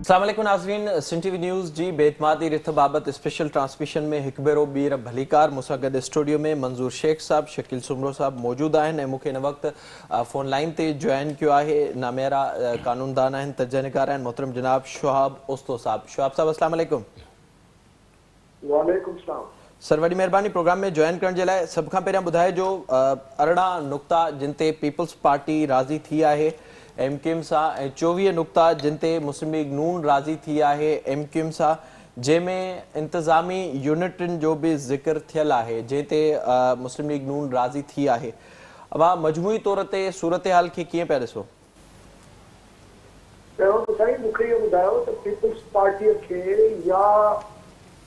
अस्सलाम वालेकुम नाज़रीन, सिंध टीवी न्यूज़ जी बेतमादी रिथ बाबत स्पेशल ट्रांसमिशन में हिकु भेरो ॿीहर भलीकार मूंसां गॾु स्टूडियो में मंज़ूर शेख साहब, शकील सुमरो साहब मौजूद आहिनि ऐं मूंखे हिन वक़्तु फ़ोन लाइन ते जॉइन कियो आहे नामेरा कानूनदान आहिनि, तजनिकार आहिनि, मोहतरम जनाब शुहाब उस्तो साहब। शुहाब साहब अस्सलाम वालेकुम। वालेकुम सलाम सर, वॾी महिरबानी प्रोग्राम में जॉइन करण जे लाइ। सभ खां पहिरियां ॿुधाइजो 18 नुक़्ता जिन ते पीपल्स पार्टी राज़ी थी आहे MQM सां ऐं 24 नुक़्ता जिन ते मुस्लिम लीग नून राज़ी थी आहे MQM सां, जंहिंमें इंतज़ामी यूनिटनि जो बि ज़िक्र थियल आहे जंहिं ते मुस्लिम लीग नून राज़ी थी आहे। अवां मजमूई तौर ते सूरत हाल खे कीअं पिया ॾिसो? पहिरों त साईं मूंखे इहो ॿुधायो त पीपल्स पार्टीअ खे या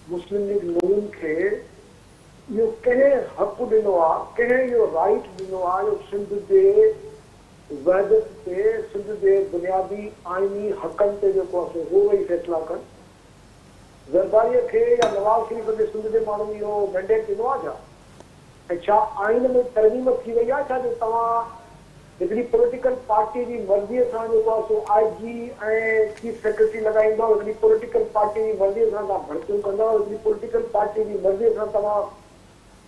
मुस्लिम लीग नून खे इहो कंहिं हक़ ॾिनो आहे, कंहिं इहो राइट ॾिनो आहे जो सिंध जे वहदत ते, सिंध जे बुनियादी आइनी हक़नि ते जेको आहे उहो वेही फ़ैसिला कनि? ज़रदारीअ खे या नवाज़ शरीफ़ जे सिंध जे माण्हुनि इहो मैंडेट ॾिनो आहे छा? ऐं छा आइन में तरमीम थी वई आहे छा जो तव्हां हिकिड़ी पॉलिटिकल पार्टी जी मर्ज़ीअ सां जेको आहे सो IG ऐं चीफ सेक्रेटरी लॻाईंदव, हिकिड़ी पॉलिटिकल पार्टी जी मर्ज़ीअ सां तव्हां भर्तियूं कंदव, हिकिड़ी पॉलिटिकल पार्टी जी मर्ज़ीअ सां तव्हां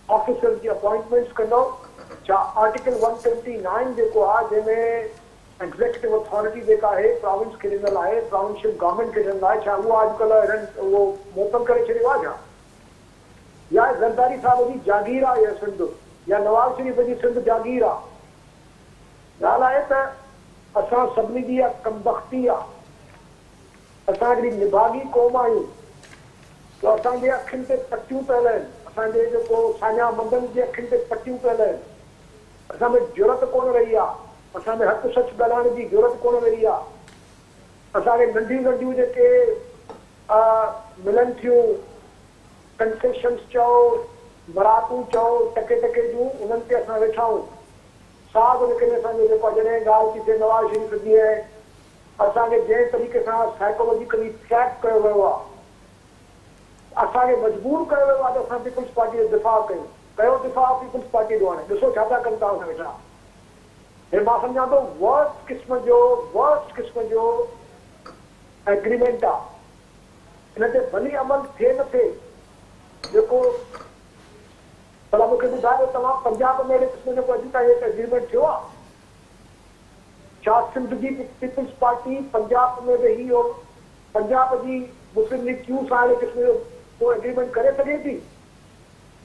ऑफिसर जी अपॉइंटमेंट्स कंदव? छा आर्टिकल 129 जेको आहे जंहिंमें एग्ज़ेक्यूटिव अथॉरिटी जेका आहे प्रोविंस खे ॾिनल आहे, प्रोविंशियल गवर्नमेंट खे ॾिनल आहे, छा उहो अॼुकल्ह उहो मुअतल करे छॾियो आहे छा? या ज़रदारी साहिब जी जागीर आहे इहा सिंध, या नवाज़ शरीफ़ जी सिंध जागीर आहे? ॻाल्हि आहे त असां सभिनी जी इहा कमबख़्ती आहे। असां हिकिड़ी निभागी क़ौम आहियूं, त असांजे अखियुनि ते पटियूं पियल आहिनि, असांजे जेको साञा मंदनि जे अखियुनि ते पटियूं पियल आहिनि, असां में ज़रूरत कोन रही आहे, असां में हक़ सच ॻाल्हाइण जी ज़रूरत कोन रही आहे। असांखे नंढियूं नंढियूं जेके मिलनि थियूं कंसेशन्स चओ, बरातूं चओ, टके टके जूं, उन्हनि ते असां वेठा आहियूं। साॻ लेकिन असांजो जेको जॾहिं ॻाल्हि थी थिए नवाज़ शरीफ़ जी आहे, असांखे जंहिं तरीक़े सां साइकोलॉजिकली ट्रैप कयो वियो आहे, असांखे मजबूर कयो वियो आहे त असां पीपल्स पार्टी जो दिफ़ा कयूं। कयो दिफ़ा पीपल्स पार्टी जो हाणे ॾिसो छा था कनि था असां वेठा। हे मां सम्झां थो वर्स्ट क़िस्म जो एग्रीमेंट आहे। हिन ते भली अमल थिए न थिए, जेको भला मूंखे ॿुधायो तव्हां पंजाब में अहिड़े क़िस्म जो अॼु ताईं एग्रीमेंट थियो आहे? छा सिंध जी पीपल्स पार्टी पंजाब में वेही हो पंजाब जी मुस्लिम लीग क्यों सां अहिड़े क़िस्म जो को एग्रीमेंट करे सघे थी?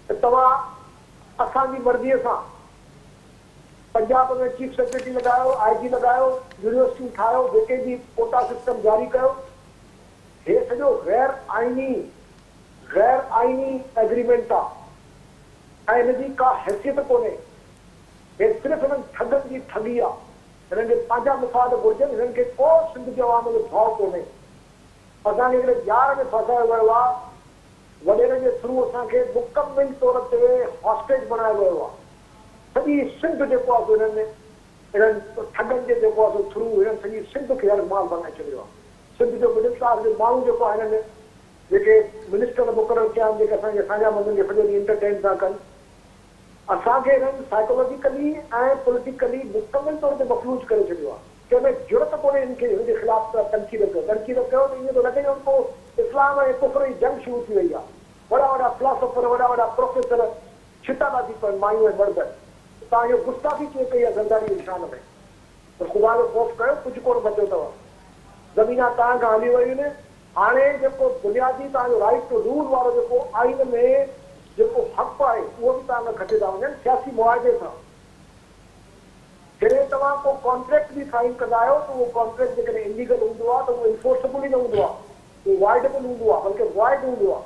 त तव्हां असांजी मर्ज़ीअ सां पंजाब में चीफ सेक्रेटरी लॻायो, IG लॻायो, यूनिवर्सिटियूं ठाहियो, जेके बि कोटा सिस्टम जारी कयो, हे सॼो गैर आइनी एग्रीमेंट आहे ऐं हिनजी का हैसियत कोन्हे। हे सिर्फ़ु हिननि ठगनि जी ठगी आहे। हिननि खे पंहिंजा मुफ़ाद घुरिजनि, हिननि खे को सिंध जे अवाम जो भाव कोन्हे। असांखे हिकिड़े जार में फसायो वियो आहे, वॾेरनि जे थ्रू असांखे मुकमिल तौर ते हॉस्टेज बनायो वियो आहे। सॼी सिंध जेको आहे हिननि ठगनि जे जेको आहे थ्रू हिननि सॼी सिंध खे हर माल बनाए छॾियो आहे। सिंध जो मिडिल क्लास जो माण्हू जेको आहे हिननि जेके मिनिस्टर मुक़ररु कया आहिनि, जेके असांजे साञा मंदनि खे सॼो ॾींहुं एंटरटेन था कनि, असांखे हिननि साइकोलॉजिकली ऐं पॉलिटिकली मुकमिल तौर ते मफलूज करे छॾियो आहे। कंहिंमें ज़रूरत कोन्हे हिनखे हिनजे ख़िलाफ़ तनक़ीद कयो त ईअं थो लॻे उनको इस्लाम ऐं कुफ्र जी जंग शुरू थी वई आहे। वॾा वॾा फिलोसोफर, वॾा वॾा प्रोफेसर छिटा था थी पवनि, मायूं ऐं मर्द। तव्हां इहो गुस्ताखी कीअं कई आहे ज़रदारी जी शान में? त ख़ुदा जो ख़ौफ़ कयो, कुझु कोन बचियो अथव। ज़मीना तव्हां खां हली वयूं आहिनि। हाणे जेको बुनियादी तव्हांजो राइट टू रूल वारो जेको आइन में जेको हक़ आहे उहो बि तव्हां खां घटि था वञनि सियासी मुआदे सां। जॾहिं तव्हां को कॉन्ट्रैक्ट बि साइन कंदा आहियो त उहो कॉन्ट्रैक्ट जेकॾहिं इलीगल हूंदो आहे त उहो इन्फोर्सेबल ई न हूंदो आहे, उहो वाइडेबल हूंदो आहे, बल्कि वॉइड हूंदो आहे।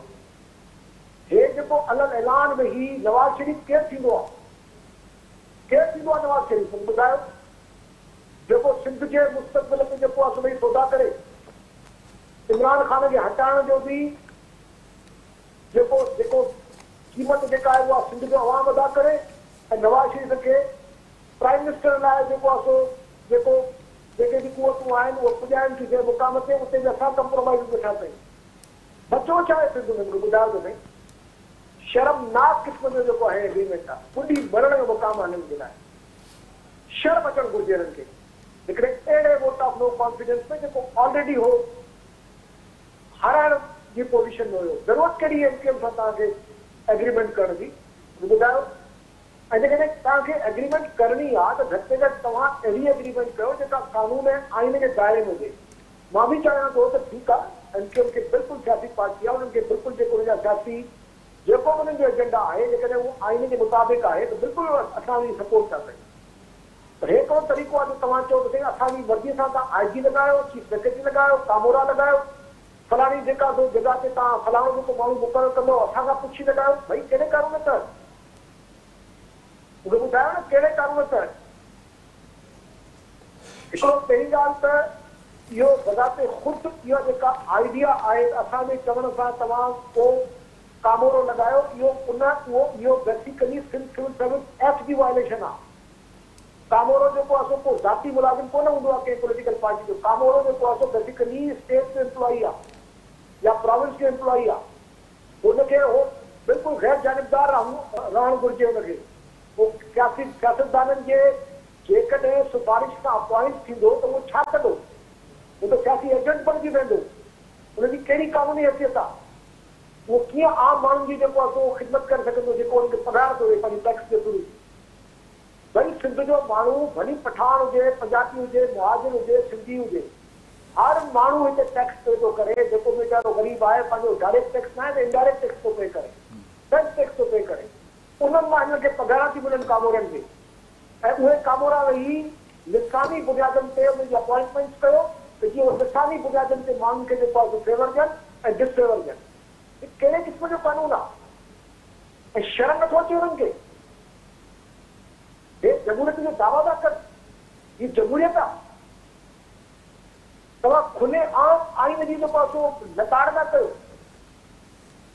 हे जेको अलॻि ऐलान में ही नवाज़ शरीफ़ केरु थींदो आहे? केरु थींदो आहे नवाज़ शरीफ़? ॿुधायो। जेको सिंध जे मुस्तक़बिल में जेको आहे सभई सौदा करे, इमरान खान खे हटाइण जो बि जेको क़ीमत जेका आहे उहा सिंध जो अवाम अदा करे, ऐं नवाज़ शरीफ़ खे प्राइम मिनिस्टर लाइ जेको आहे सो जेके बि कुवतूं आहिनि उहे पुॼाइनि थियूं जंहिं मुक़ाम ते, उते बि असां कंप्रोमाइज़ वेठा कयूं। बचो छा आहे सिंध में? मूंखे ॿुधायो त साईं। शर्मनाक क़िस्म जो जेको आहे एग्रीमेंट आहे, ॿुॾी भरण जो मुक़ाम आहे हिननि जे लाइ। शर्म अचणु घुरिजे हिननि खे हिकिड़े अहिड़े वोट ऑफ नो कॉन्फिडेंस में जेको ऑलरेडी हो हाराइण जी पोज़ीशन में हुयो। ज़रूरत कहिड़ी एमकेएम सां तव्हांखे एग्रीमेंट करण जी ॿुधायो। ऐं जेकॾहिं तव्हांखे एग्रीमेंट करणी आहे त घटि में घटि तव्हां अहिड़ी एग्रीमेंट कयो जेका कानून ऐं आइन जे दायरे में हुजे। मां बि चाहियां थो त ठीकु आहे, एमकेएम खे बिल्कुलु सियासी पार्टी आहे, उन्हनि खे बिल्कुलु जेको हुनजा सियासी जेको बि उन्हनि जो एजेंडा आहे जेकॾहिं उहो आइन जे मुताबिक़ आहे त बिल्कुलु असां उनजी सपोर्ट था कयूं। त हे हिकिड़ो तरीक़ो आहे जो तव्हां चओ त असांजी मर्ज़ीअ सां तव्हां आईजी लॻायो, चीफ सेक्रेटरी लॻायो, कामोरा लॻायो, फलाणी जेका जॻह ते तव्हां फलाणो जेको माण्हू मुक़ररु कंदो असांखां पुछी लॻायो। भई कहिड़े कानून तहत मूंखे ॿुधायो न, कहिड़े कानून तहत? हिकिड़ो पहिरीं ॻाल्हि त इहो बज़ाते ख़ुदि इहा जेका आइडिया आहे असांजे चवण सां तव्हां को कामोरो लॻायो, इहो बेसिकली सिविल सर्विस एक्ट जी वायलेशन आहे। कामोरो जेको आहे को ज़ाती मुलाज़िम कोन हूंदो आहे कंहिं पॉलिटिकल पार्टी जो। कामोरो जेको आहे बेसिकली स्टेट जो एम्प्लॉई आहे या प्रोविंस जो एम्प्लॉई आहे। हुनखे उहो बिल्कुलु गैर जानिबदार रहणु घुरिजे। हुनखे उहो सियासतदाननि जे जेकॾहिं सिफारिश सां अपॉइंट थींदो त उहो छा कंदो? उहो त सियासी एजेंट बणिजी वेंदो। हुनजी कहिड़ी कानूनी हैसियत आहे? उहो कीअं आम माण्हुनि जी जेको आहे उहो ख़िदमत करे सघंदो जेको हुनखे पघार थो ॾिए पंहिंजी टैक्स जे थ्रू? भई सिंध जो माण्हू भली पठान हुजे, पंजाबी हुजे, मुहाजिर हुजे, सिंधी हुजे, हर माण्हू हिते टैक्स पे थो करे। जेको वीचारो ग़रीब आहे पंहिंजो डायरेक्ट टैक्स न आहे त इनडायरेक्ट टैक्स थो पे करे, सेल्फ टैक्स थो पे करे। उन्हनि मां हिनखे पघार थी मिलनि कामोरनि खे, ऐं उहे कामोरा वेही लिसानी बुनियादनि ते उनजी अपॉइंटमेंट्स कयो त जीअं उहे लिसानी बुनियादनि ते माण्हुनि खे जेको आहे फेवर ॾियनि ऐं डिसफेवर ॾियनि। कहिड़े क़िस्म जो कानून आहे? ऐं शर्म नथो अचे हुननि खे? हे जमहूरियत जो दावा था कनि, हीअ जमहूरियत आहे? तव्हां खुले आम आइन जी जेको आहे लताड़ था कयो।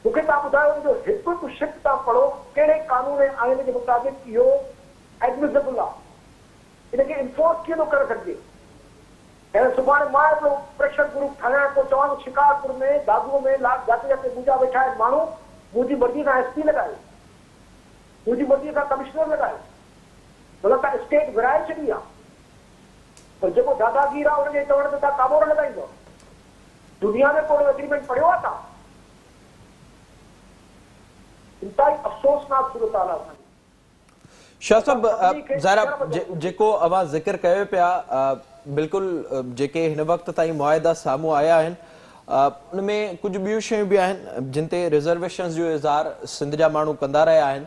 मूंखे तव्हां ॿुधायो जो हिकु हिकु शिफ्ट तव्हां पढ़ो कहिड़े कानून ऐं आइन जे मुताबिक़ इहो एडमिसिबल आहे, इनखे इन्फोर्स कीअं थो करे सघिजे। ऐं सुभाणे मां हिकिड़ो प्रेशर ग्रुप ठाहियां पोइ चवां शिकारपुर में दादूअ में जाते जाते मुंहिंजा वेठा आहिनि माण्हू, मुंहिंजी मर्ज़ी सां एसपी लॻायो, मुंहिंजी मर्ज़ी सां कमिश्नर लॻायो, मतिलबु तव्हां स्टेट विराए छॾी आहे। पर जेको दादागीर आहे हुनखे चवण ते तव्हां कामोर लॻाईंदो। दुनिया में कोई एग्रीमेंट पढ़ियो आहे तव्हां? इंतहाई अफ़सोसनाक सूरत हाल आहे। शाह साहब ज़रा जेको अवां ज़िक्र कयो पिया बिल्कुलु जेके हिन वक़्त ताईं मुआहिदा साम्हूं आया आहिनि उनमें कुझु ॿियूं शयूं बि आहिनि जिन ते रिज़र्वेशन्स जो इज़हार सिंध जा माण्हू कंदा रहिया आहिनि।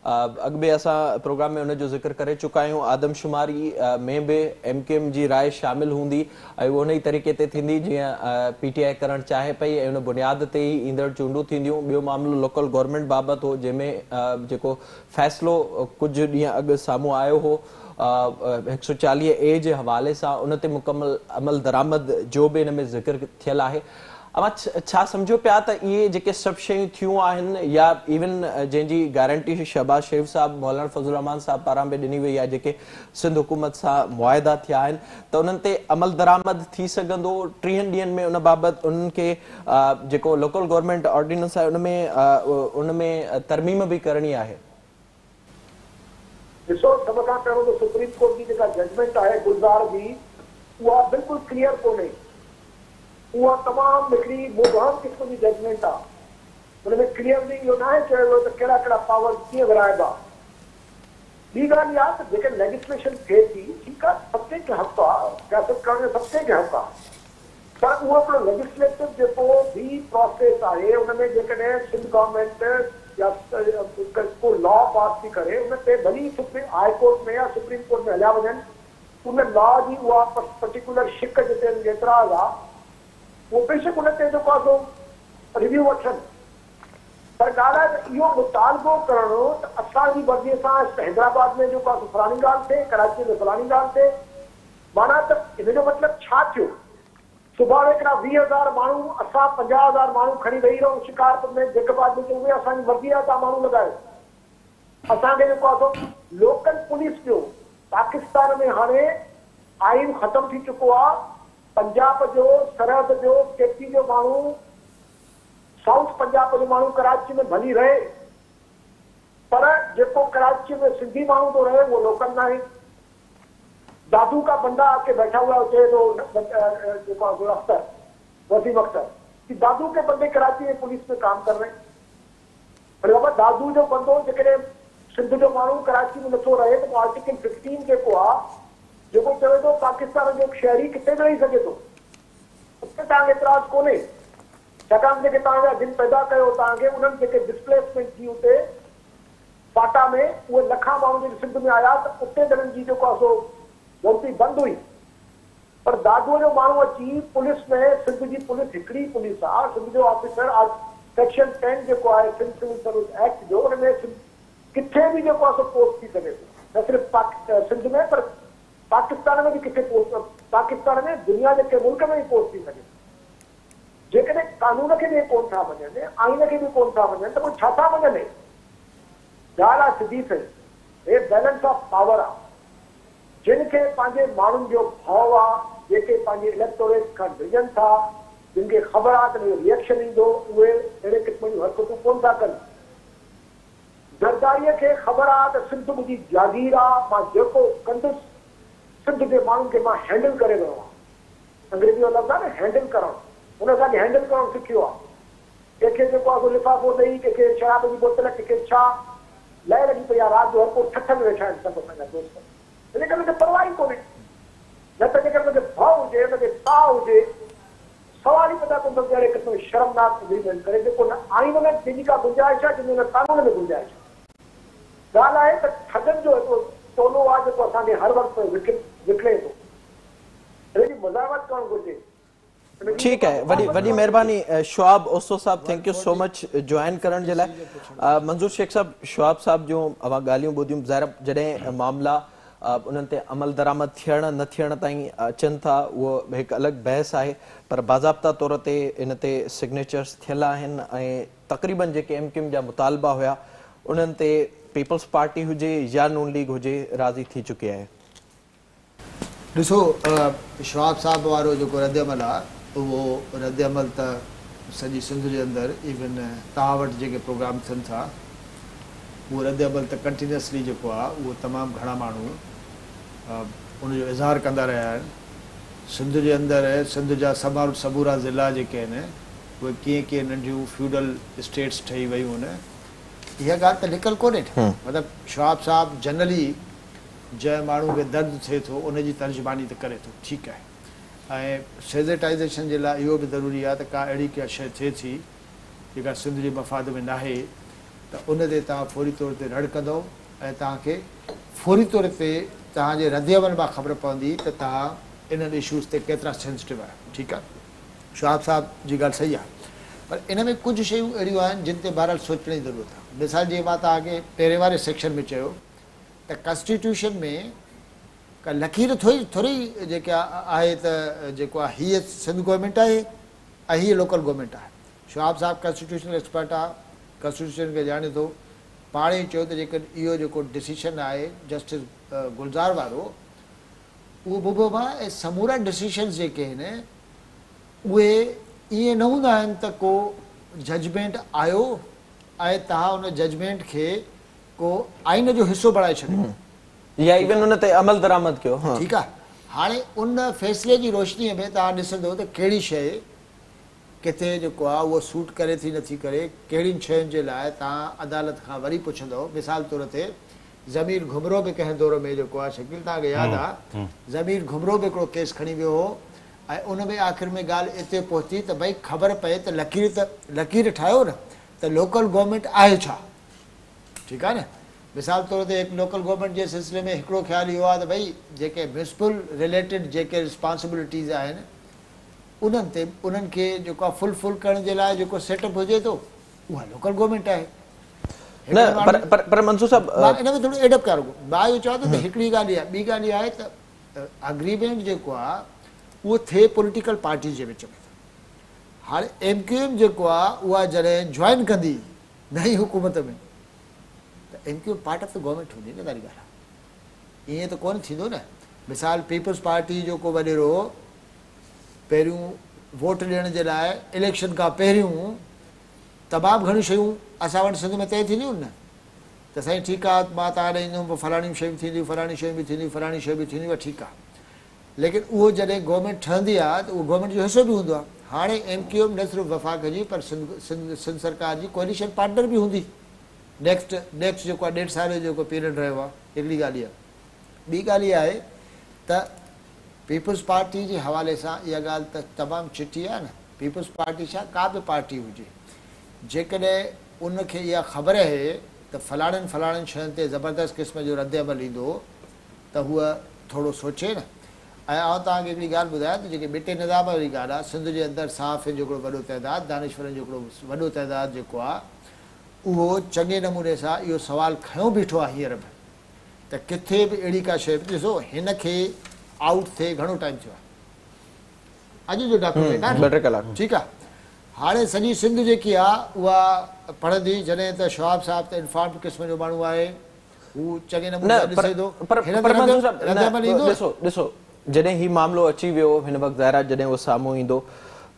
अॻु में असां प्रोग्राम में उनजो ज़िक्र करे चुका आहियूं। आदमशुमारी में बि एमकेएम जी राय शामिल हूंदी ऐं उन ई तरीक़े ते थींदी जीअं पीटीआई करणु चाहे पई ऐं उन बुनियाद ते ई ईंदड़ चूंडूं थींदियूं। ॿियो मामिलो लोकल गवर्नमेंट बाबति हो जंहिंमें जेको फ़ैसिलो कुझु ॾींहं अॻु साम्हूं आयो हो 140A जे हवाले सां उन ते मुकमल अमल दरामद जो बि हिन में ज़िक्र थियल आहे। अवां छा सम्झो पिया त इहे जेके सभु शयूं थियूं आहिनि या इवन जंहिंजी गारंटी शहबाज शरीफ़ साहब मौलाना फज़लुर रहमान साहब पारां बि ॾिनी वई आहे जेके सिंध हुकूमत सां मुआहिदा थिया आहिनि त उन्हनि ते अमल दरामद थी सघंदो 30 ॾींहंनि में उन बाबति उन्हनि खे जेको लोकल गवर्नमेंट ऑर्डिनेंस आहे उनमें तरमीम बि करणी आहे। ॾिसो सभ खां पहिरियों त सुप्रीम कोर्ट जी जेका जजमेंट आहे गुलज़ार जी उहा बिल्कुलु क्लियर कोन्हे। उहा तमामु हिकिड़ी मुबहम क़िस्म जी जजमेंट आहे। हुनमें क्लियरली इहो न आहे चयो वियो त कहिड़ा कहिड़ा पावर कीअं विराइबा। ॿी ॻाल्हि इहा त जेके लेजिस्लेशन थिए थी ठीकु आहे सभिनी खे हक़ आहे, सियासत करण जो सभिनी खे हक़ आहे, पर उहो हिकिड़ो लेजिस्लेटिव जेको बि प्रोसेस आहे उनमें जेकॾहिं सिंध गवर्नमेंट या को लॉ पास थी करे उन ते भली हाई कोर्ट में या सुप्रीम कोर्ट में हलिया वञनि उन लॉ जी उहा पर्टिकुलर शिक जिते एतिराज़ आहे वो बेशक उन ते जेको आहे रिव्यू वठनि। पर ॻाल्हि आहे त इहो मुतालबो करणो त असांजी मर्ज़ीअ सां हैदराबाद में जेको आहे फलाणी ॻाल्हि थिए, कराची में फलाणी ॻाल्हि थिए, माना त हिन जो मतिलबु छा थियो? सुभाणे हिकिड़ा 20,000 माण्हू असां 50,000 माण्हू खणी वेही रहूं शिकारपुर में जैकबाद में उहे असांजी मर्ज़ी आहे तव्हां माण्हू लॻायो। असांखे जेको आहे लोकल पुलिस जो पाकिस्तान में हाणे आइन ख़तम थी चुको आहे। पंजाब जो सरहद जो केपी जो माण्हू साउथ पंजाब जो माण्हू कराची में भली रहे पर जेको कराची में सिंधी माण्हू तो रहे वो लोकल ना है। दादू का बंदा आके बैठा हुआ है तो अख्तर वसीम अख्तर कि दादू के बंदे कराची में पुलिस में काम कर रहे हैं। पर बाबा दादू जो बंदो जेकॾहिं सिंध जो माण्हू कराची में नथो रहे तो आर्टिकल 15 जेको आहे जेको चवे थो पाकिस्तान जो शहरी किथे बि रही सघे थो, उते तव्हांखे एतिराज़ कोन्हे। छाकाणि जेके तव्हांजा जिन पैदा कयो तव्हांखे उन्हनि जेके डिस्प्लेसमेंट थी उते फाटा में उहे लखां माण्हू जेके सिंध में आया त उते जॾहिं जी जेको आहे सो गिनती बंदि हुई। पर दादूअ जो माण्हू अची पुलिस में, सिंध जी पुलिस हिकिड़ी पुलिस आहे, सिंध जो ऑफिसर आज सेक्शन 10 जेको आहे सिंध सिविल सर्विस एक्ट जो, हुन में किथे बि जेको आहे सो पोस्ट थी सघे थो, न सिर्फ़ु सिंध में पर पाकिस्तान में भी किथे पोस्ट, पाकिस्तान में दुनिया के मुल्क में भी पोस्ट थी सके। जेकॾहिं कानून के भी कोन था मञनि, आइन के भी कोन था मञनि त पोइ छा था मञनि? ॻाल्हि आहे सिधी सही, हे बैलेंस ऑफ पावर आहे। जिन खे पंहिंजे माण्हुनि जो भाव आहे, जेके पंहिंजे इलेक्टोरेट खां डिॼनि था, जिन खे ख़बर आहे त रिएक्शन ईंदो, उहे अहिड़े क़िस्म जूं हरकतूं कोन था कनि। ज़रदारीअ खे ख़बर आहे त सिंध मुंहिंजी जागीर आहे, मां जेको कंदुसि सिंध जे माण्हुनि खे मां हैंडल करे वियो आहियां। अंग्रेजी जो लफ़्ज़ आहे न हैंडल करणु, हुन असांखे हैंडल करणु सिखियो आहे। कंहिंखे जेको आहे लिफ़ाफ़ो ॾेई, कंहिंखे शराब जी बोतल, कंहिंखे छा लय लॻी पई आहे, राति जो हर को ठठ में वेठा आहिनि सभु पंहिंजा दोस्त। इन करे मूंखे परवाह ई कोन्हे, न त जेकर मूंखे भाउ हुजे, मूंखे ताव हुजे, सवाल ई पैदा कंदो अहिड़े क़िस्म शर्मनाक एग्रीमेंट करे जेको न आइन में जंहिंजी का गुंजाइश आहे, जंहिंजी न कानून में गुंजाइश आहे। ॻाल्हि आहे त ठगनि जो हिकिड़ो टोलो आहे जेको असांखे हर वक़्तु विकिणे थो, हिनजी मज़ामत करणु घुरिजे। ठीक है, वॾी महिरबानी शुआब ओसो साहब, thank you so much join करण जे लाइ। मंजूर शेख साहब, शुआब साहब जूं अवां ॻाल्हियूं ॿुधियूं, ज़ाहिर जॾहिं मामला उन्हनि ते अमल दरामद थियण न थियण ताईं अचनि था, उहो हिकु अलॻि बहस आहे, पर बाज़ाब्ता तौर ते इन ते सिग्नेचर्स थियल आहिनि ऐं तक़रीबन जेके एमक्यूएम जा मुतालबा हुया उन्हनि ते पीपल्स पार्टी हुजे या नून लीग हुजे राज़ी थी चुकी आहे। ॾिसो, शवाब साहब वारो जेको रद्द अमल आहे उहो रद्द अमल त सॼी सिंध जे अंदरि इवन तव्हां वटि जेके प्रोग्राम थियनि था उहो रद्द अमल त कंटिन्यूसली जेको आहे उहो तमामु घणा माण्हू उनजो इज़हार कंदा रहिया आहिनि। सिंध जे अंदरि सिंध जा समूरा ज़िला जेके आहिनि उहे कीअं कीअं नंढियूं फ्यूडल स्टेट्स ठही वियूं आहिनि, इहा ॻाल्हि त निकल कोन्हे। मतिलबु शवाब साहब जनरली जंहिं माण्हू खे दर्द थिए थो उनजी तर्जुमानी त करे थो, ठीकु आहे। ऐं सेज़ेटाइज़ेशन जे लाइ इहो बि ज़रूरी आहे त का अहिड़ी का शइ थिए थी जेका सिंध जे मफ़ाद में नाहे त उन ते तव्हां फौरी तौर ते रड़ कंदो ऐं तव्हांखे फौरी तौर ते तव्हांजे रद्द अमल मां ख़बर पवंदी त तव्हां इन्हनि इशूज़ ते केतिरा सेंसिटिव आहियो, ठीकु आहे। शवाब साहब जी ॻाल्हि सही आहे, पर इन में कुझु शयूं अहिड़ियूं आहिनि जिन ते बहरहाल सोचण जी ज़रूरत आहे। मिसाल जीअं मां तव्हांखे पहिरें वारे सेक्शन में चयो त कॉन्स्टिट्यूशन में का लकीर थोरी जेका आहे त जेको आहे हीअ सिंध गवर्नमेंट आहे ऐं हीअ लोकल गवर्नमेंट आहे। शवाब साहब कॉन्स्टिट्यूशनल एक्सपर्ट आहे, कॉन्स्टिट्यूशन खे ॼाणे थो, पाण ई चयो त जेकर इहो जेको डिसीशन आहे जस्टिस गुलज़ार वारो उहो ॿुधो मां, ऐं समूरा डिसीशन्स जेके आहिनि उहे ईअं न हूंदा आहिनि त को जजमेंट आयो ऐं तव्हां उन जजमेंट खे को आइन जो हिसो बणाए छॾियो या इवन उन ते अमल दरामद कयो। ठीकु आहे। हाणे उन फ़ैसिले जी रोशनीअ में तव्हां ॾिसंदो त कहिड़ी शइ किथे जेको आहे उहो सूट करे थी नथी करे, कहिड़ियुनि शयुनि जे लाइ तव्हां अदालत खां वरी पुछंदव। मिसाल तौर ते ज़मीर घुमरो बि कंहिं दौर में जेको आहे शकील तव्हांखे यादि आहे, ज़मीर घुमरो बि हिकिड़ो केस खणी वियो हो ऐं उन में आख़िर में ॻाल्हि हिते पहुती त भई ख़बर पए त लकीर ठाहियो न त लोकल गवर्नमेंट आहे छा, ठीकु आहे न। मिसाल तौर ते हिकु लोकल गवर्नमेंट जे सिलसिले में हिकिड़ो ख़्यालु इहो आहे त भई जेके म्यूनिसिपल रिलेटेड जेके रिस्पॉन्सिबिलिटीज़ आहिनि उन्हनि ते उन्हनि खे जेको आहे फुलफिल करण जे लाइ जेको सेटअप हुजे थो उहा लोकल गवर्नमेंट आहे। न पर मंसूर साहब मां इन में थोरो एडप कयां, मां इहो चवां थो त हिकिड़ी ॻाल्हि आहे। ॿी ॻाल्हि इहा आहे त अग्रीमेंट जेको आहे उहो थिए पॉलिटिकल पार्टी जे विच में। हाणे एमक्यूएम जेको आहे उहा जॾहिं जॉइन कंदी नई हुकूमत में त MQM part of the government हूंदी न, ॻाल्हि आहे ईअं त कोन थींदो न। मिसाल पीपल्स पार्टी जो को वॾेरो पहिरियों वोट ॾियण जे लाइ इलेक्शन खां पहिरियों तमामु घणियूं शयूं असां वटि सिंध में तइ थींदियूं न, त साईं ठीकु आहे मां तव्हां ॾे ईंदुमि, फलाणियूं शयूं थींदियूं, फलाणी शयूं बि थींदियूं, फलाणी शयूं बि थींदियूं, ठीकु आहे। लेकिन उहो जॾहिं गवर्नमेंट ठहंदी आहे त उहो गवर्नमेंट जो हिसो बि हूंदो आहे। हाणे MQM न सिर्फ़ु वफ़ाक़ जी पर सिंध सरकार जी कोलिशन पार्टनर बि हूंदी नेक्स्ट जेको आहे 1.5 साल जो जेको पीरियड रहियो आहे हिकिड़ी ॻाल्हि इहा ॿी ॻाल्हि इहा आहे त पीपल्स पार्टी जे हवाले सां इहा ॻाल्हि त तमामु चिटी आहे न पीपल्स पार्टी छा का बि पार्टी हुजे जेकॾहिं उनखे इहा ख़बर आहे त फलाणनि शयुनि ते ज़बरदस्त क़िस्म जो रद्द अमल ईंदो त हूअ थोरो सोचे न ऐं आउं तव्हांखे हिकिड़ी ॻाल्हि ॿुधायां त जेके ॿिटे निज़ाम वारी ॻाल्हि आहे सिंध जे अंदरि साफ़ जो हिकिड़ो वॾो तइदादु दानिश्वरनि जो हिकिड़ो वॾो तइदादु जेको आहे उहो चङे नमूने सां इहो सुवालु खयों बीठो आहे हींअर बि त किथे बि अहिड़ी का शइ ॾिसो हिन खे आउट थिए घणो टाइम थियो आहे अॼु जो डॉक्यूमेंट आहे ठीकु आहे हाणे सॼी सिंध जेकी आहे उहा पढ़ंदी जॾहिं त शवाब साहिब त इंफॉर्म्ड क़िस्म जो माण्हू आहे हू चङे नमूने ॾिसे थो ॾिसो जॾहिं ही मामलो अची वियो हिन वक़्तु ज़ाहिरा जॾहिं उहो साम्हूं ईंदो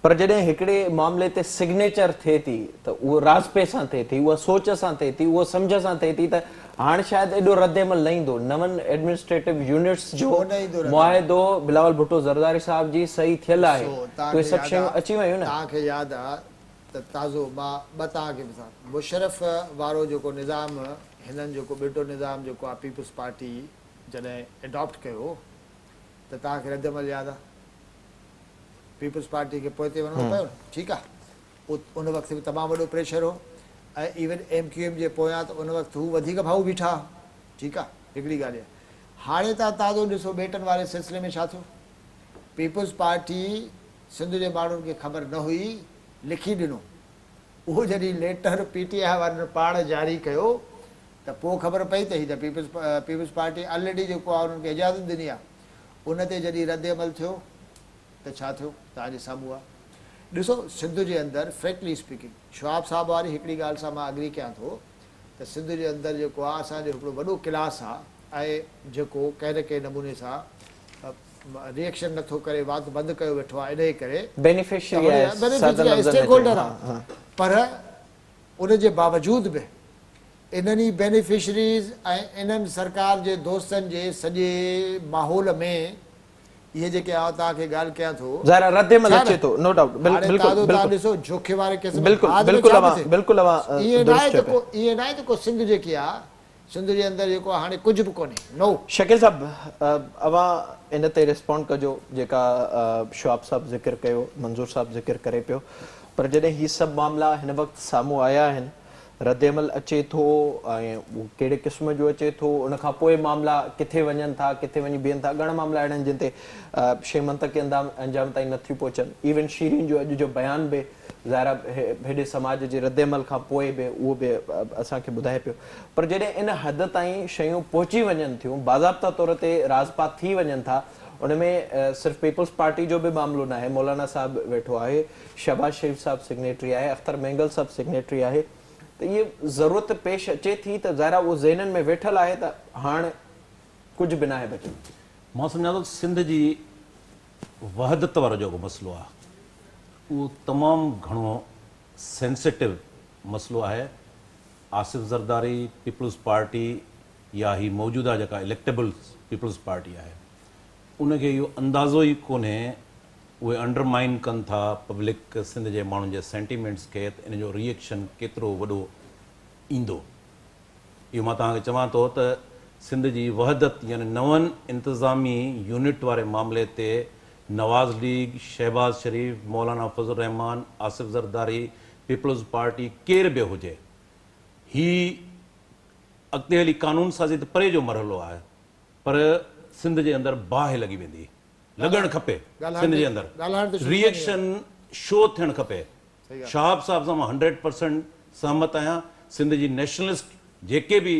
पर जॾहिं हिकिड़े मामले ते सिग्नेचर थिए थी त उहो राज़पे सां थिए थी उहा सोच सां थिए थी उहा सम्झ सां थिए थी त हाणे शायदि एॾो रद्द अमल न ईंदो नवनि एडमिनिस्ट्रेटिव यूनिट्स जो मुआहिदो बिलावल भुट्टो ज़रदारी साहिब जी सही थियल आहे उहे सभु शयूं अची वियूं न तव्हांखे यादि आहे त ताज़ो मां ॿ तव्हांखे मुशरफ वारो जेको निज़ाम हिननि जेको ॿिटो निज़ाम जेको आहे पीपल्स पार्टी जॾहिं एडॉप्ट कयो त तव्हांखे रद्द अमल यादि आहे पीपल्स पार्टी खे पोइ ते वञिणो पियो ठीकु आहे उन वक़्तु बि तमामु वॾो प्रेशर हो ऐं इवन MQM जे पोयां त उन वक़्तु हू वधीक भाऊ बीठा ठीकु आहे हिकिड़ी ॻाल्हि आहे हाणे तव्हां ताज़ो ॾिसो ॿेटनि वारे सिलसिले में छा थियो पीपल्स पार्टी सिंध जे माण्हुनि खे ख़बर न हुई लिखी ॾिनो उहो जॾहिं लेटर PTI वारनि पाण जारी कयो त पोइ ख़बर पई त हीअ त पीपल्स पार्टी ऑलरेडी जेको आहे उन्हनि खे इजाज़त ॾिनी आहे उन ते जॾहिं रद्द अमल थियो त छा थियो तव्हांजे साम्हूं आहे ॾिसो सिंध जे अंदरि फ्रैंकली स्पीकिंग शवाब साहिब वारी हिकिड़ी ॻाल्हि सां मां अग्री कयां थो त सिंध जे अंदरि जेको आहे असांजो हिकिड़ो वॾो क्लास आहे ऐं जेको कंहिं न कंहिं नमूने सां रिएक्शन नथो करे वात बंदि कयो वेठो आहे इन करे स्टेक होल्डर आहे पर उन जे बावजूद बि इन्हनि बेनिफिशरीज़ ऐं इन्हनि सरकार जे दोस्तनि जे सॼे माहौल में इहे जेके आहे तव्हांखे ॻाल्हि कयां थो ज़ाहिरा रद्द अमल अचे थो नो डाउट बिल्कुलु ॾिसो जोखे वारे क़िस्म बिल्कुलु ईअं न आहे त को सिंध जेकी आहे सिंध जे अंदरि जेको हाणे कुझु बि कोन्हे नो शकील साहिबु अवां इन ते रिस्पॉन्ड कजो जेका शवाब साहिबु ज़िक्र कयो मंज़ूर साहिबु ज़िक्र करे पियो पर जॾहिं हीअ सभु मामला हिन वक़्तु साम्हूं आया आहिनि रद्द अमल अचे थो ऐं कहिड़े क़िस्म जो अचे थो उन खां पोइ मामला किथे वञनि था किथे वञी बीहनि था घणा मामला अहिड़ा आहिनि जिन ते शइ मंतक़ी अंजाम ताईं नथियूं पहुचनि इवन शीरीन जो अॼु जो बयान बि ज़ाहिरा हेॾे समाज जे रद्द अमल खां पोइ बि उहो बि असांखे ॿुधाए पियो पर जॾहिं इन हद ताईं शयूं पहुची वञनि थियूं बाज़ाब्ता तौर ते राज़पात थी वञनि था उन में सिर्फ़ु पीपल्स पार्टी जो बि मामिलो न आहे मौलाना साहिबु वेठो आहे शहबाज शरीफ़ साहिबु सिग्नेटरी आहे अख्तर मेंगल साहिबु सिग्नेटरी आहे त इहे ज़रूरत पेश अचे थी त ज़ाहिरा उहो ज़हननि में वेठल आहे त हाणे कुझु बि न आहे बचियो मां सम्झां थो सिंध जी वहदत वारो जेको मसइलो आहे उहो तमामु घणो सेंसिटिव मसइलो आहे आसिफ ज़रदारी पीपल्स पार्टी या ही मौजूदा जेका इलेक्टेबल पीपल्स पार्टी आहे उनखे इहो अंदाज़ो ई कोन्हे उहे अंडरमाइन कनि था पब्लिक सिंध जे माण्हुनि जे सेंटिमेंट्स खे त इन जो रिएक्शन केतिरो वॾो ईंदो इहो मां तव्हांखे चवां थो त सिंध जी वहदत यानी नवनि इंतिज़ामी यूनिट वारे मामले ते नवाज़ लीग शहबाज शरीफ़ मौलाना फज़ल रहमान आसिफ ज़रदारी पीपल्स पार्टी केर बि हुजे ही अॻिते हली कानून साज़ी त परे जो मरहलो आहे पर सिंध जे अंदरि बाहि लॻी वेंदी लॻणु खपे सिंध जे अंदरि रिएक्शन शो थियणु खपे शहाब साहिब सां मां 100% सहमत आहियां सिंध जी नेशनलिस्ट जेके बि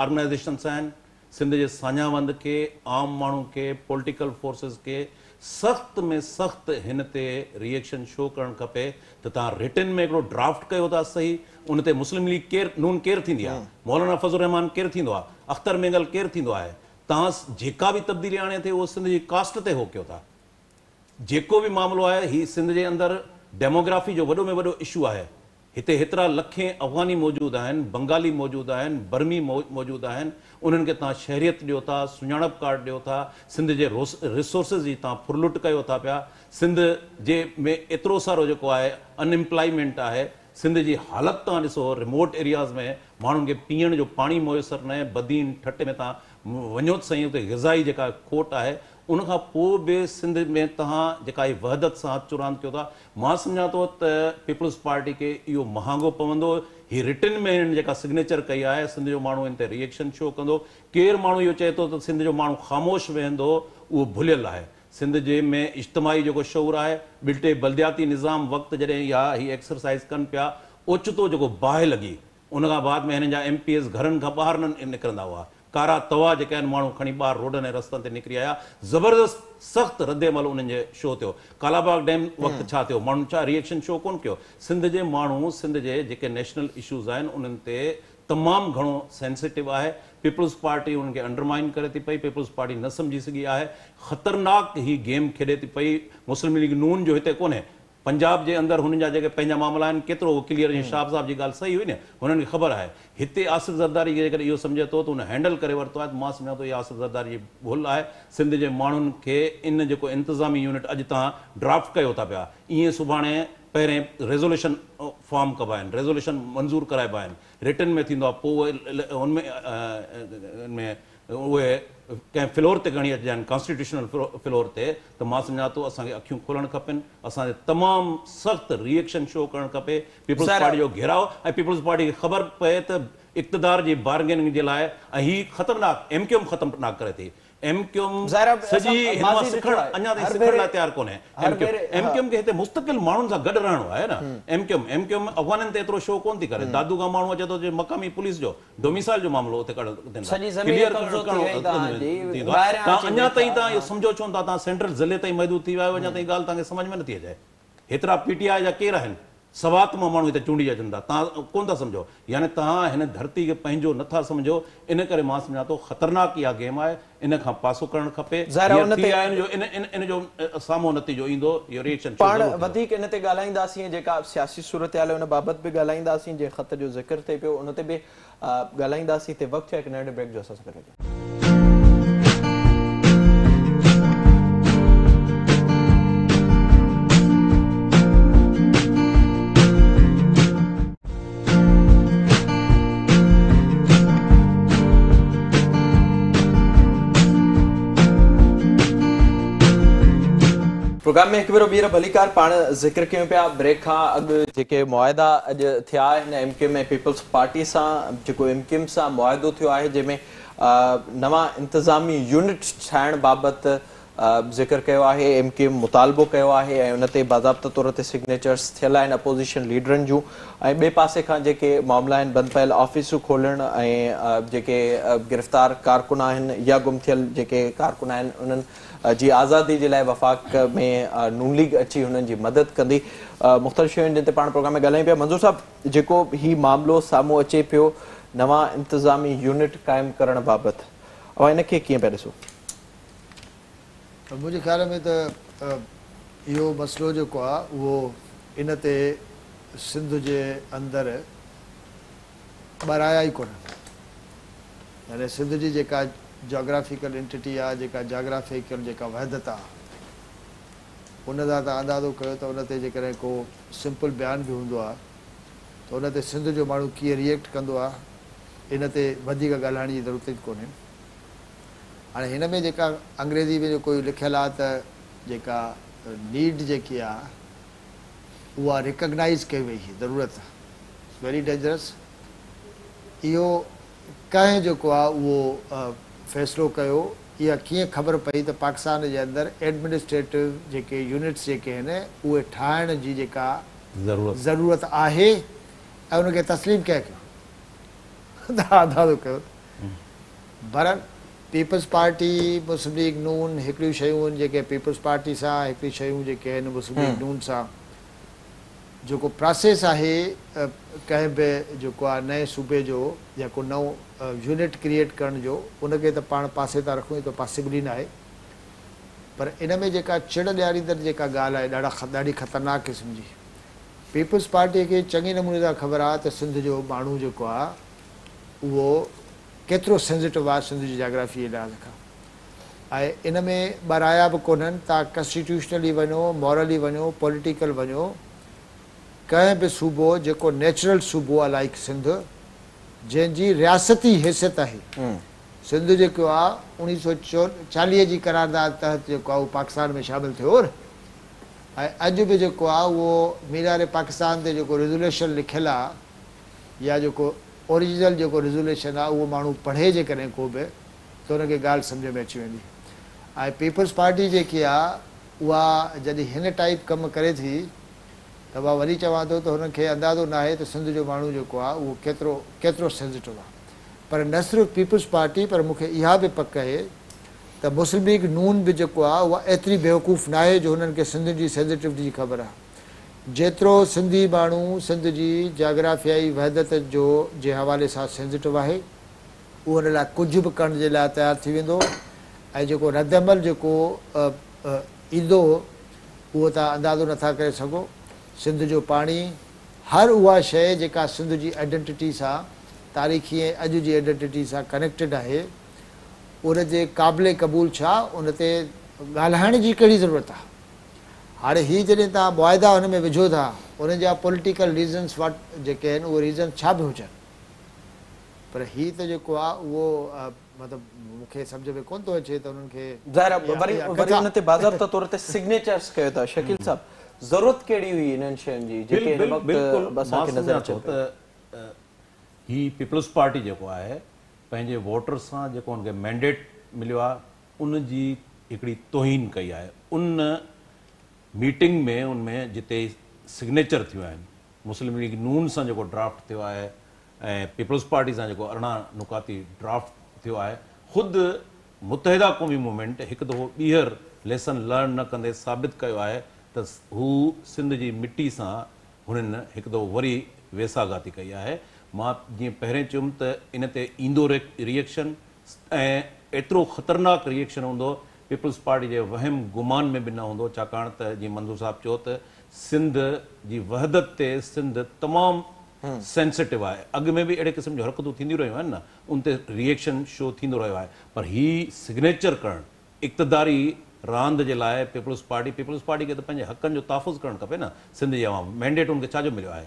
ऑर्गेनाइज़ेशन्स आहिनि सिंध जे सान्यावंद खे आम माण्हू खे पॉलिटिकल फोर्सिस खे सख़्त में सख़्त हिन ते रिएक्शन शो करणु खपे त तव्हां रिटन में हिकिड़ो ड्राफ्ट कयो था सही उन ते मुस्लिम लीग केरु नून केरु थींदी आहे मौलाना फज़ल रहमान केरु थींदो आहे अख्तर मेंगल केरु थींदो आहे तव्हां जेका बि तब्दीली आणे थी उहो सिंध जी कास्ट ते हो कयो था जेको बि मामिलो आहे ही सिंध जे अंदरि डेमोग्राफी जो वॾो में वॾो इशू आहे हिते हेतिरा लखे अफ़गानी मौजूदु आहिनि, बंगाली मौजूदु आहिनि, बर्मी मौजूदु आहिनि, उन्हनि खे तव्हां शहरियत ॾियो था, सुञाणप कार्ड ॾियो था, सिंध जे रिसोर्सिस जी तव्हां फुरलुट कयो था पिया, सिंध जे में एतिरो सारो जेको आहे अनएम्प्लॉयमेंट आहे, सिंध जी हालति तव्हां ॾिसो, रिमोट एरियाज़ में माण्हुनि खे पीअण जो पाणी मुयसरु न आहे, बदीन ठट में तव्हां वञो त साईं उते ग़िज़ाई जेका खोट आहे, उनखां पोइ बि सिंध में तव्हां जेका ई वहदत सां हथ चुरांद कयो था। मां सम्झां थो त पीपल्स पार्टी खे इहो महांगो पवंदो। ही रिटन में हिननि जेका सिग्नेचर कई आहे, सिंध जो माण्हू हिन ते रिएक्शन छो कंदो? केरु माण्हू इहो चए थो त सिंध जो माण्हू ख़ामोश वेहंदो, उहो भुलियल आहे। सिंध जे में इज्तमाही जेको शौर आहे, ॿिटे बल्दियाती निज़ाम वक़्तु जॾहिं इहा ही एक्सरसाइज़ कनि पिया, ओचितो जेको बाहि लॻी, उनखां बाद में हिननि जा MPs घरनि खां ॿाहिरि न निकिरंदा हुआ, कारा तवा जेके आहिनि माण्हू खणी ॿाहिरि रोडनि ऐं रस्तनि ते निकिरी आया, ज़बरदस्त सख़्तु रद्देमल उन्हनि जे शो थियो। कालाबाग डैम वक़्तु छा थियो, माण्हुनि छा रिएक्शन शो कोन कयो? सिंध जे माण्हू सिंध जे जेके नेशनल इशूज़ आहिनि उन्हनि ते तमामु घणो सेंसिटिव आहे। पीपल्स पार्टी उन्हनि खे अंडरमाइन करे थी पई, पीपल्स पार्टी न सम्झी सघी आहे, ख़तरनाक ही गेम खेॾे थी पई। मुस्लिम लीग नून जो हिते कोन्हे, पंजाब जे अंदरि हुननि जा जेके पंहिंजा मामला आहिनि, केतिरो क्लियर जी शाह साहब जी ॻाल्हि सही हुई न, हुननि खे ख़बर आहे। हिते आसिफ़ ज़रदारी जेकॾहिं इहो सम्झे थो त हुन हैंडल करे वरितो आहे, त मां सम्झां थो इहा आसिफ़ ज़रदारी जी भुल आहे। सिंध जे माण्हुनि खे इन जेको इंतिज़ामी यूनिट अॼु तव्हां ड्राफ्ट कयो था पिया, ईअं सुभाणे पहिरें रेज़ोल्यूशन फॉर्म कबा आहिनि, रेज़ोल्यूशन मंज़ूर कराइबा आहिनि, रिटन में थींदो आहे, पोइ हुनमें उहे कंहिं फ्लोर ते खणी अचिजनि, कॉन्स्टिट्यूशनल फ्लोर ते, त मां सम्झां थो असांखे अखियूं खोलणु खपनि, असांखे तमामु सख़्तु रिएक्शन शो करणु खपे पीपल्स पार्टी जो घेराव, ऐं पीपल्स पार्टी खे ख़बर पए त इक़्तिदार जी बार्गेनिंग जे लाइ, ऐं हीउ ख़तरनाक MQM ख़तरनाक करे थी। MQM सॼी हिन मां सिखण अञा ताईं सिखण लाइ तयारु कोन्हे। MQM खे हिते मुस्तक़िल माण्हुनि सां गॾु रहणो आहे न। MQM अफ़गाननि ते एतिरो शो कोन थी करे। दादू खां माण्हू अचे थो जे मक़ामी पुलिस जो डोमिसाइल जो मामिलो उते क्लियर अञा ताईं तव्हां इहो सम्झो छो था, तव्हां सेंट्रल ज़िले ताईं महदूद थी विया आहियो, अञा ताईं ॻाल्हि तव्हांखे सम्झ में नथी अचे। हेतिरा PTI जा केरु आहिनि, सवात मां माण्हू हिते चूंडी अचनि था, तव्हां कोन था सम्झो, यानी तव्हां हिन धरती खे पंहिंजो नथा सम्झो। इन करे मां सम्झां थो ख़तरनाक इहा गेम आहे, इन खां पासो करणु खपे। इन जो साम्हूं नतीजो ईंदो, इहो रिएक्शन पाण वधीक इन ते ॻाल्हाईंदासीं, जेका सियासी सूरत हाल उन बाबति बि ॻाल्हाईंदासीं, जे ख़त जो ज़िक्र थिए पियो उन ते बि ॻाल्हाईंदासीं। ते वक़्तु आहे हिकु नंढे ब्रेक जो, असां सां गॾु। प्रोग्राम में हिकु भेरो ॿीहर भलीकार पाण ज़िक्र कयूं पिया ब्रेक खां अॻु, जेके मुआहिदा अॼु थिया आहिनि MQM ऐं पीपल्स पार्टी सां, जेको MQM सां मुआहिदो थियो आहे, जंहिंमें नवां इंतिज़ामी यूनिट ठाहिण बाबति ज़िक्र कयो आहे, MQM मुतालबो कयो आहे, ऐं उन ते बाज़ाब्ता तौर ते सिग्नेचर्स थियल आहिनि अपोज़िशन लीडरनि जूं। ऐं ॿिए पासे खां जेके मामला आहिनि, बंदि पयल ऑफिसूं खोलण ऐं जेके गिरफ़्तार कारकुन आहिनि या गुम थियल जेके कारकुन आहिनि, उन्हनि जी आज़ादी जे लाइ वफ़ाक़ में नून लीग अची हुननि जी मदद कंदी। मुख़्तलिफ़ शयूं जिन ते पाण प्रोग्राम में ॻाल्हायूं पिया। मंज़ूर साहिबु, जेको ही मामिलो साम्हूं अचे पियो नवां इंतिज़ामी यूनिट क़ाइमु करण बाबति, अवां इन खे कीअं पिया ॾिसो? मुंहिंजे ख़्याल में त इहो मसइलो जेको आहे उहो इन ते सिंध जे अंदरि ॿाराया ई कोन, यानी सिंध जी जेका जोग्राफिकल एंटिटी आहे, जेका जोग्राफिकल जेका वहदत आहे, उन जा तव्हां अंदाज़ो कयो त उन ते जेकॾहिं को सिंपल बयानु बि हूंदो आहे त उन ते सिंध जो माण्हू कीअं रिएक्ट कंदो आहे, इन ते वधीक ॻाल्हाइण जी ज़रूरत ई कोन्हे। हाणे हिन में जेका अंग्रेज़ी में कोई लिखियलु आहे त जेका नीड जेकी आहे उहा रिकग्नाइज़ कई वई हुई, ज़रूरत वेरी डेंजरस। इहो कंहिं जेको आहे उहो फ़ैसिलो कयो, इहा कीअं ख़बर पई त पाकिस्तान जे अंदरि एडमिनिस्ट्रेटिव जेके यूनिट्स जेके आहिनि उहे ठाहिण जी जेका ज़रूरत आहे ऐं उनखे तस्लीम कंहिं कयो, तव्हां अंदाज़ो कयो। पर पीपल्स पार्टी, मुस्लिम लीग नून, हिकिड़ियूं शयूं आहिनि जेके पीपल्स पार्टी सां, हिकिड़ियूं शयूं जेके आहिनि मुस्लिम लीग नून सां जेको प्रोसेस आहे कंहिं बि जेको आहे नए सूबे जो या को नओं यूनिट क्रिएट करण जो, उनखे त पाण पासे था रखूं, त पॉसिबल ई न आहे। पर इन में जेका चिड़ ॾियारींदड़ जेका ॻाल्हि आहे ॾाढी ख़तरनाक क़िस्म जी, पीपल्स पार्टी खे चङे नमूने सां ख़बर आहे त सिंध जो माण्हू जेको आहे उहो केतिरो सेंसिटिव आहे सिंध जी जाग्राफी जे लिहाज़ खां। ऐं इन में ॿ राया बि कोन्हनि, तव्हां कॉन्स्टिट्यूशनली वञो, मॉरली वञो, पॉलिटिकल वञो, कंहिं बि सूबो जेको नेचुरल सूबो आहे लाइक सिंध, जंहिंजी रियासती हैसियत आहे, सिंध जेको आहे 1940 जी करारदाद तहत जेको आहे उहो पाकिस्तान में शामिलु थियो। ऐं अॼु बि जेको आहे उहो मीनार पाकिस्तान ते जेको रेज़ोल्यूशन लिखियलु आहे या जेको ओरिजिनल जेको रेज़ोल्यूशन आहे उहो माण्हू पढ़े जे कॾहिं को बि त हुनखे ॻाल्हि सम्झ में अची वेंदी। ऐं पीपल्स पार्टी जेकी आहे उहा जॾहिं हिन टाइप कमु करे थी त मां वरी चवां थो त हुनखे अंदाज़ो न आहे त सिंध जो माण्हू जेको आहे उहो केतिरो सेंसिटिव आहे। पर न सिर्फ़ु पीपल्स पार्टी, पर मूंखे इहा बि पक आहे त मुस्लिम लीग नून बि जेको आहे उहा एतिरी बेवकूफ़ न आहे जो हुननि खे सिंध जी सेंसिटिविटी जी ख़बर आहे। जेतिरो सिंधी माण्हू सिंध जी जाग्राफियाई वहदत जे हवाले सां सेंसिटिव आहे, उहो हुन लाइ कुझु बि करण जे लाइ तयारु थी वेंदो। ऐं जेको रदअमल जेको ईंदो उहो तव्हां अंदाज़ो नथा करे सघो। सिंध जो पाणी, हर उहा शइ जेका सिंध जी आइडेंटिटी सां, तारीख़ी ऐं अॼु जी आइडेंटिटी सां कनेक्टेड आहे, उन जे क़ाबिले क़बूल छा, उन ते ॻाल्हाइण जी कहिड़ी ज़रूरत आहे। हाणे हीअ जॾहिं तव्हां मुआदा हुन में विझो था, उन जा पॉलिटिकल रीज़न्स जेके आहिनि उहे रीज़न छा बि हुजनि, पर हीअ त जेको आहे उहो मतिलबु मूंखे सम्झ में कोन थो अचे त उन्हनि खे वरी उन ते बाज़ाब्ता तौर ते सिग्नेचर्स कयो था। शकील साहब, ज़रूरत कहिड़ी हुई इन्हनि शयुनि जी जेके हिन वक़्तु असांखे नज़र अचे त ही पीपल्स पार्टी जेको आहे पंहिंजे वोटर सां जेको हुनखे मैंडेट मिलियो आहे उन जी हिकिड़ी तोहीन कई आहे। उन मीटिंग में उनमें जिते सिग्नेचर थियूं आहिनि, मुस्लिम लीग नून सां जेको ड्राफ्ट थियो आहे ऐं पीपल्स पार्टी सां जेको 18 नुकाती ड्राफ्ट थियो आहे, ख़ुदि मुतहिदा क़ौमी मूवमेंट हिकु दफ़ो ॿीहर लेसन लर्न न कंदे साबित कयो आहे त हू सिंध जी मिटी सां हुननि हिकु दफ़ो वरी वेसागाती कई आहे। मां जीअं पहिरें चयुमि त इन ते ईंदो रिएक्शन ऐं एतिरो ख़तरनाक रिएक्शन हूंदो पीपल्स पार्टी जे वहम गुमान में बि न हूंदो, छाकाणि त जीअं मंज़ूर साहब चयो त सिंध जी वहदत ते सिंध तमामु सेंसिटिव आहे। अॻु में बि अहिड़े क़िस्म जूं हरकतूं थींदियूं रहियूं आहिनि न, उन ते रिएक्शन शो थींदो रहियो आहे। पर हीउ सिग्नेचर करणु इक़्तिदारी रांदि जे लाइ पीपल्स पार्टी खे त पंहिंजे हक़नि जो तहफ़ुज़ करणु खपे न। सिंध जे अवाम मैंडेट उनखे छाजो मिलियो आहे?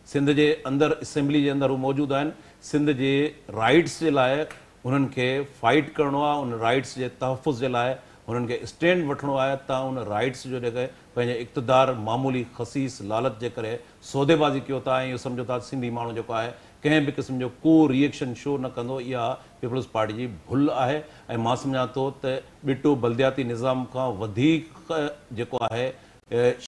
सिंध जे अंदरि असेंबली जे अंदरि हू मौजूदु आहिनि। सिंध जे राइट्स जे लाइ हुननि खे फाइट करिणो आहे, उन राइट्स जे तहफ़ुज़ जे लाइ हुननि खे स्टैंड वठिणो आहे। तव्हां उन राइट्स जो जेके पंहिंजे इक़्तिदार मामूली ख़सीस लालच जे करे सौदेबाज़ी कयो था ऐं इहो सम्झो था सिंधी माण्हू जेको आहे कंहिं बि क़िस्म जो को रिएक्शन शो न कंदो, इहा पीपल्स पार्टी जी भुल आहे। ऐं मां सम्झां थो त ॿिटो बल्दियाती निज़ाम खां वधीक जेको आहे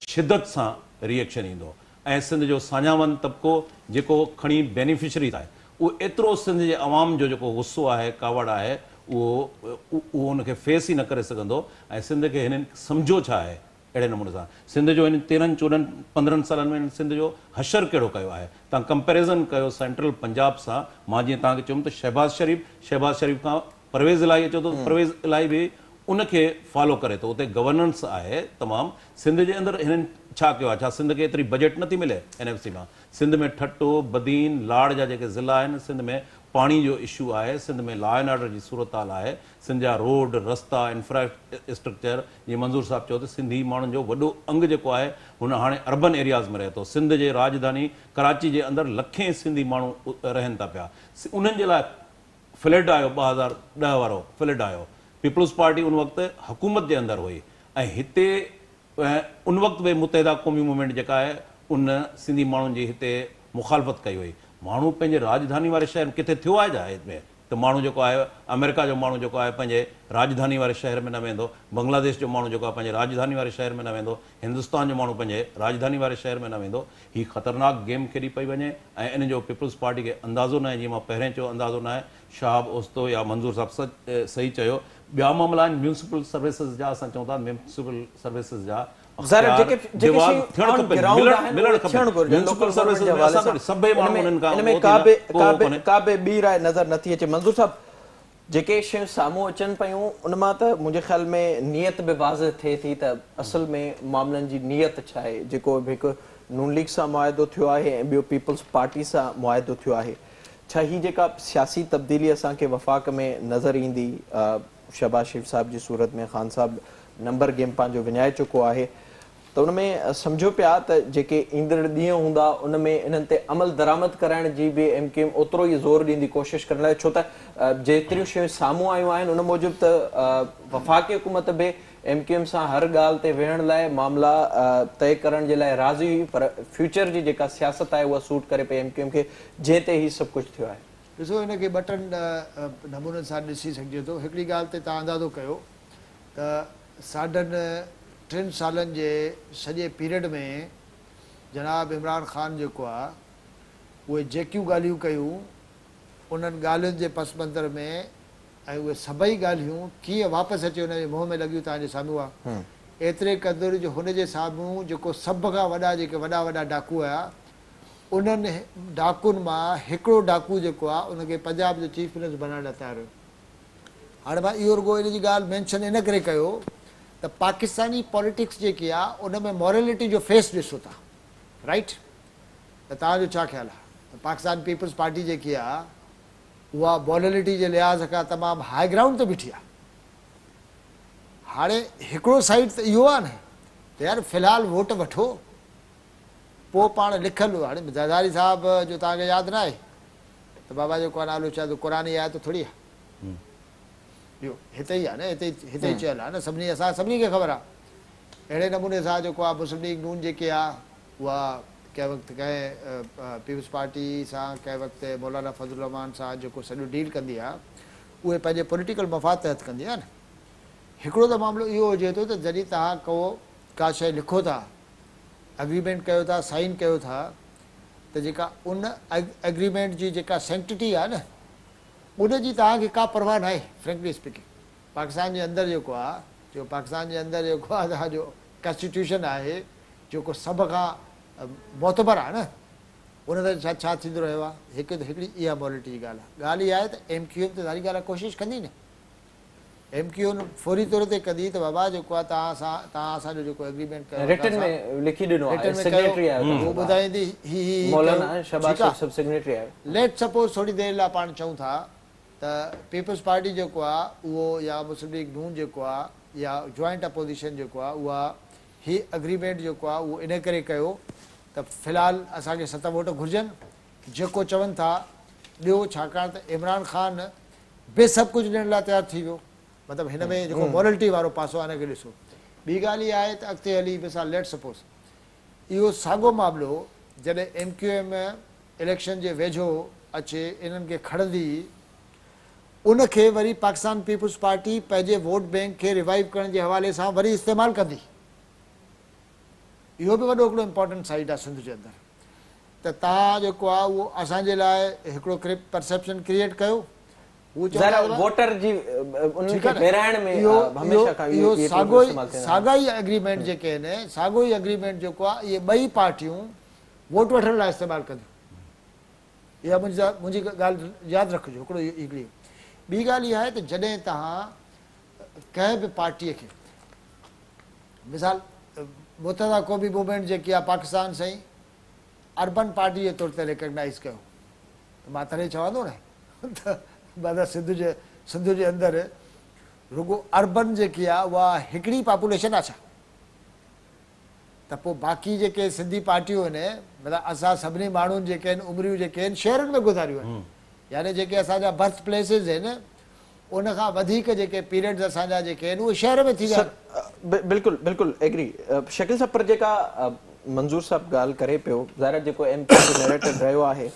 शिदत सां रिएक्शन ईंदो ऐं सिंध जो साञावन तबिको जेको खणी बेनिफिशरी आहे उहो एतिरो सिंध जे अवाम जो जेको गुस्सो आहे, कावड़ आहे, उहो उनखे फेस ई न करे सघंदो। ऐं सिंध खे हिननि सम्झो छा आहे अहिड़े नमूने सां सिंध जो हिन 13, 14, 15 सालनि में सिंध जो हशर कहिड़ो कयो आहे। तव्हां कंपेरिज़न कयो सेंट्रल पंजाब सां। मां जीअं तव्हांखे चयुमि त शहबाज़ शरीफ़ खां परवेज़ इलाही अचो थो, परवेज़ इलाही बि उनखे फॉलो करे थो। उते गवर्नेंस आहे तमामु। सिंध जे अंदरि हिननि छा कयो आहे? छा सिंध खे एतिरी बजट नथी मिले NFC मां? सिंध में ठट्टो, बदीन, लाड़ जा जेके ज़िला आहिनि, सिंध में पाणी जो इशू आहे, सिंध में लॉ एंड ऑर्डर जी सूरत हाल आहे, सिंध जा रोड, रस्ता, इंफ्रास्ट्रक्चर, जीअं मंज़ूर साहब चयो त सिंधी माण्हुनि जो वॾो अंग जेको आहे हुन हाणे अर्बन एरियाज़ में रहे थो। सिंध जे राजधानी कराची जे अंदरि लखें सिंधी माण्हू रहनि था पिया। उन्हनि जे लाइ फ्लड आयो, 2010 वारो फ्लड आयो। पीपल्स पार्टी उन वक़्तु हुकूमत जे अंदरि हुई ऐं हिते उन वक़्तु बि मुतहिदा क़ौमी मूवमेंट जेका आहे उन सिंधी माण्हुनि जी हिते मुखालफ़त कई हुई। माण्हू पंहिंजे राजधानी वारे शहर में किथे थियो आहे छा हिते त माण्हू जेको आहे अमेरिका जो माण्हू जेको आहे पंहिंजे राजधानी वारे शहर में न वेंदो, बांग्लादेश जो माण्हू जेको आहे पंहिंजे राजधानी वारे शहर में न वेंदो, हिंदुस्तान जो माण्हू पंहिंजे राजधानी वारे शहर में न वेंदो। हीअ ख़तरनाक गेम खेॾी पई वञे ऐं इन जो पीपल्स पार्टी खे अंदाज़ो न आहे। जीअं मां पहिरें चयो अंदाज़ो न आहे। शाहब ओस्तो या मंज़ूर साहब सही चयो। ॿिया मामला आहिनि म्यूनिसिपल सर्विसिस जा। असां चऊं था म्यूनिसिपल सर्विसिस जा नज़र नथी अचे। मंज़ूर साहब, जेके शयूं साम्हूं अचनि पियूं उन मां त मुंहिंजे ख़्याल में नियत बि वाज़ थिए थी त असल में मामलनि जी नियत छा आहे। जेको बि हिकु नून लीग सां मुआहिदो थियो आहे ऐं ॿियो पीपल्स पार्टी सां मुआहिदो थियो आहे। छा ही जेका सियासी तब्दीली असांखे वफ़ाक़ में नज़र ईंदी, शहबाज शरीफ़ साहब जी सूरत में ख़ान साहब नंबर गेम पंहिंजो विञाए चुको आहे, त उन में सम्झो पिया त जेके ईंदड़ ॾींहं हूंदा उन में इन्हनि ते अमल दरामद कराइण जी बि MKM ओतिरो ई ज़ोर ॾींदी कोशिशि करण लाइ, छो त जेतिरियूं शयूं साम्हूं आयूं आहिनि उन मूजिबि त वफ़ाक़ी हुकूमत बि MKM सां हर ॻाल्हि ते वेहण लाइ मामला तय करण जे लाइ राज़ी हुई, पर फ्यूचर जी जेका सियासत आहे उहा सूट करे पई MKM खे, जंहिं ते ही सभु कुझु थियो आहे। ॾिसो हिनखे ॿ टिनि नमूननि सां ॾिसी सघिजे थो। हिकिड़ी ॻाल्हि ते तव्हां अंदाज़ो कयो त साढनि 3 सालनि जे सॼे पीरियड में जनाब इमरान ख़ान जेको आहे उहे जेकियूं ॻाल्हियूं कयूं उन्हनि ॻाल्हियुनि जे पस मंज़र में ऐं उहे सभई ॻाल्हियूं कीअं वापसि अची हुनजे मुंहं में लॻियूं तव्हांजे साम्हूं आहे। एतिरे क़दुरु जो हुनजे साम्हूं जेको सभ खां वॾा जेके वॾा वॾा डाकू हुया उन्हनि डाकुनि मां हिकिड़ो डाकू जेको आहे उनखे पंजाब जो चीफ मिनिस्टर बनाइण लाइ तयारु हुयो। हाणे मां इहो रुॻो इन जी ॻाल्हि मैंशन इन करे कयो त पाकिस्तानी पॉलिटिक्स जेकी आहे उन में मॉरेलिटी जो फेस ॾिसो था, राइट? त तव्हांजो छा ख़्यालु आहे त पाकिस्तान पीपल्स पार्टी जेकी आहे उहा मॉरेलिटी जे लिहाज़ खां तमामु हाई ग्राउंड ते बीठी आहे। हाणे हिकिड़ो साइड त इहो आहे न त यार फ़िलहालु वोट वठो, पोइ पाण लिखियलु। हाणे ज़रदारी साहब जो तव्हांखे यादि न आहे त बाबा जेको आहे नालो छा क़ुर जी आयत थोरी आहे, इहो हिते ई आहे न, हिते ई चयल आहे न, असां सभिनी खे ख़बर आहे। अहिड़े नमूने सां जेको आहे मुस्लिम लीग नून जेकी आहे उहा कंहिं वक़्तु कंहिं पीपल्स पार्टी सां, कंहिं वक़्तु मौलाना फज़लुर रहमान सां जेको सॼो डील कंदी आहे उहे पंहिंजे पॉलिटिकल मफ़ाद तहत कंदी आहे न। हिकिड़ो त मामिलो इहो हुजे थो त जॾहिं तव्हां का शइ लिखो था, एग्रीमेंट कयो था, साइन कयो था, त जेका उन एग्रीमेंट जी जेका सेंक्टिटी आहे न उनजी तव्हांखे का परवाह न आहे। फ्रेंकली स्पीकिंग पाकिस्तान जे अंदरि जेको आहे पाकिस्तान जे अंदरि जेको आहे तव्हांजो कॉन्स्टिट्यूशन आहे जेको सभ खां मोतबर आहे न, उन ते छा थींदो रहियो आहे। हिकिड़ी इहा मॉलिटी जी ॻाल्हि आहे। ॻाल्हि इहा आहे त MKM त सारी ॻाल्हि कोशिशि कंदी न, MKM फौरी तौर ते कंदी त बाबा जेको आहे तव्हां असांजो जेको एग्रीमेंट कयो रिटन में लिखी ॾिनो आहे, सेक्रेटरी आहे उहो ॿुधाईंदी मौलाना शहबाज शरीफ़ सब सेक्रेटरी आहे। लेट सपोज थोरी देरि लाइ पाण चऊं था त पीपल्स पार्टी जेको आहे उहो या मुस्लिम लीग नून जेको आहे या जॉइंट अपोजिशन जेको आहे उहा ही एग्रीमेंट जेको आहे उहो इन करे कयो त फ़िलहालु असांखे 7 वोट घुरिजनि, जेको चवनि था ॾियो, छाकाणि त इमरान ख़ान बि सभु कुझु ॾियण लाइ तयारु थी वियो। मतिलबु हिन में जेको मॉरलिटी वारो पासो आहे हिनखे ॾिसो। ॿी ॻाल्हि इहा आहे त अॻिते हली मिसाल लेट सपोज़ इहो साॻियो मामिलो जॾहिं MKM इलेक्शन जे वेझो अचे इन्हनि खे खणंदी, उनखे वरी पाकिस्तान पीपल्स पार्टी पंहिंजे वोट बैंक खे रिवाइव करण जे हवाले सां वरी इस्तेमालु कंदी। इहो बि वॾो हिकिड़ो इम्पोर्टेंट साइड आहे सिंध जे अंदरि। त तव्हां जेको आहे उहो असांजे लाइ हिकिड़ो परसेप्शन क्रिएट कयो, साॻा ई एग्रीमेंट जेके आहिनि, साॻियो ई एग्रीमेंट जेको आहे इहे ॿई पार्टियूं वोट वठण लाइ इस्तेमालु कंदियूं। इहा मुंहिंजी ॻाल्हि यादि रखिजो। हिकिड़ी ॿी ॻाल्हि इहा आहे त जॾहिं तव्हां कंहिं बि पार्टीअ खे मिसाल मुर्तज़ा क़ौमी मूवमेंट जेकी आहे पाकिस्तान साईं अर्बन पार्टी जे तौर ते रिकग्नाइज़ कयो, त मां तॾहिं चवंदो न त मतिलबु सिंध जे अंदरि रुगो अर्बन जेकी आहे उहा हिकिड़ी पॉपुलेशन आहे छा? त पोइ बाक़ी जेके सिंधी पार्टियूं आहिनि मतिलबु असां सभिनी माण्हुनि जेके आहिनि उमिरियूं जेके आहिनि शहरनि में गुज़ारियूं आहिनि, यानी जेके असांजा बर्थ प्लेसिस आहिनि उनखां वधीक जेके पीरियड्स असांजा जेके आहिनि उहे शहर में थी विया। बिल्कुलु बिल्कुलु एग्री शकील साहब, पर जेका मंज़ूर साहब ॻाल्हि करे पियो, ज़ाहिर जेको MKM जो नैरेटिव रहियो आहे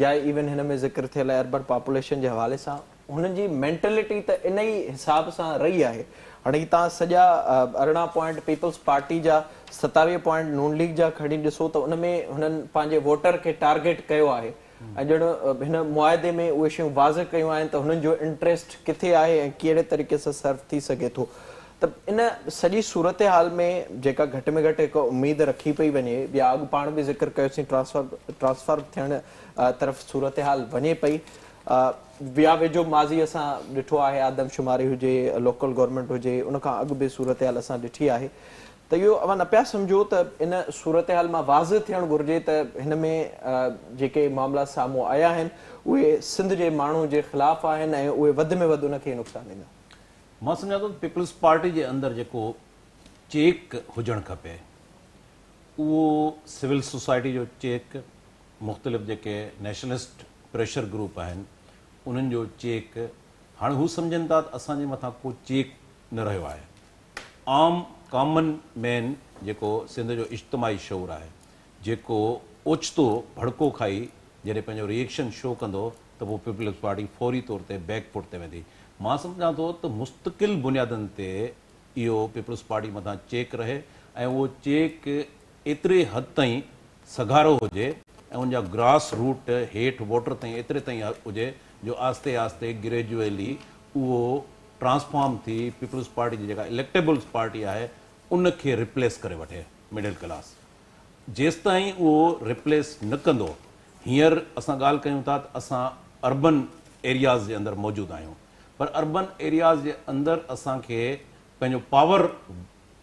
या इवन हिन में ज़िक्र थियल आहे अर्बन पॉपुलेशन जे हवाले सां, हुननि जी मेंटेलिटी त इन ई हिसाब सां रही आहे। हाणे तव्हां सॼा 18 पॉइंट पीपल्स पार्टी जा 27 पॉइंट नून लीग जा खणी ॾिसो त उन में हुननि पंहिंजे वोटर खे टारगेट कयो आहे ऐं ॼण हिन मुआदे में उहे शयूं वाज़ कयूं आहिनि त हुननि जो इंट्रस्ट किथे आहे ऐं कहिड़े तरीक़े सां सर्व थी सघे थो। त इन सॼी सूरत हाल में जेका घटि में घटि हिकु उमेद रखी पई वञे, ॿिया अॻु पाण बि ज़िक्र कयोसीं ट्रांसफर थियण तरफ़ सूरत हाल वञे पई, ॿिया वेझो माज़ी असां ॾिठो आहे, आदमशुमारी हुजे, लोकल गवर्नमेंट हुजे, उनखां अॻु बि सूरत हाल असां ॾिठी आहे। त त इहो अवां न पिया सम्झो त इन सूरत हाल मां वाज़ थियणु घुरिजे त हिन में जेके मामला साम्हूं आया आहिनि उहे सिंध जे माण्हू जे ख़िलाफ़ आहिनि ऐं उहे वधि में वधि उनखे नुक़सानु ॾींदा। मां सम्झां थो पीपल्स पार्टी जे अंदरि जेको चेक हुजणु खपे उहो सिविल सोसाइटी जो चेक, मुख़्तलिफ़ जेके नेशनलिस्ट प्रेशर ग्रुप आहिनि उन्हनि जो चेक, हाणे हू सम्झनि था त असांजे मथां को चेक न रहियो आहे। आम कॉमन मैन जेको सिंध जो इज्तिमाही शौर आहे, जेको ओचितो भड़को खाई जॾहिं पंहिंजो रिएक्शन शो कंदो त पोइ पीपल्स पार्टी फौरी तौर ते बैकफुट ते वेंदी। मां सम्झां थो त मुस्तक़िल बुनियादनि ते इहो पीपल्स पार्टी मथां चेक रहे ऐं उहो चेक एतिरे हद ताईं सघारो हुजे ऐं उनजा ग्रास रूट हेठि वोटर ताईं एतिरे ताईं हुजे जो आस्ते आस्ते ग्रेजुअली उहो ट्रांसफॉर्म थी पीपल्स पार्टी जी जेका इलेक्टेबल्स पार्टी आहे उनखे रिप्लेस करे वठे मिडिल क्लास। जेसिताईं उहो रिप्लेस न कंदो, हींअर असां ॻाल्हि कयूं था त असां अर्बन एरियाज़ जे अंदरि मौजूदु आहियूं, पर अर्बन एरियाज़ जे अंदरि असांखे पंहिंजो पावर,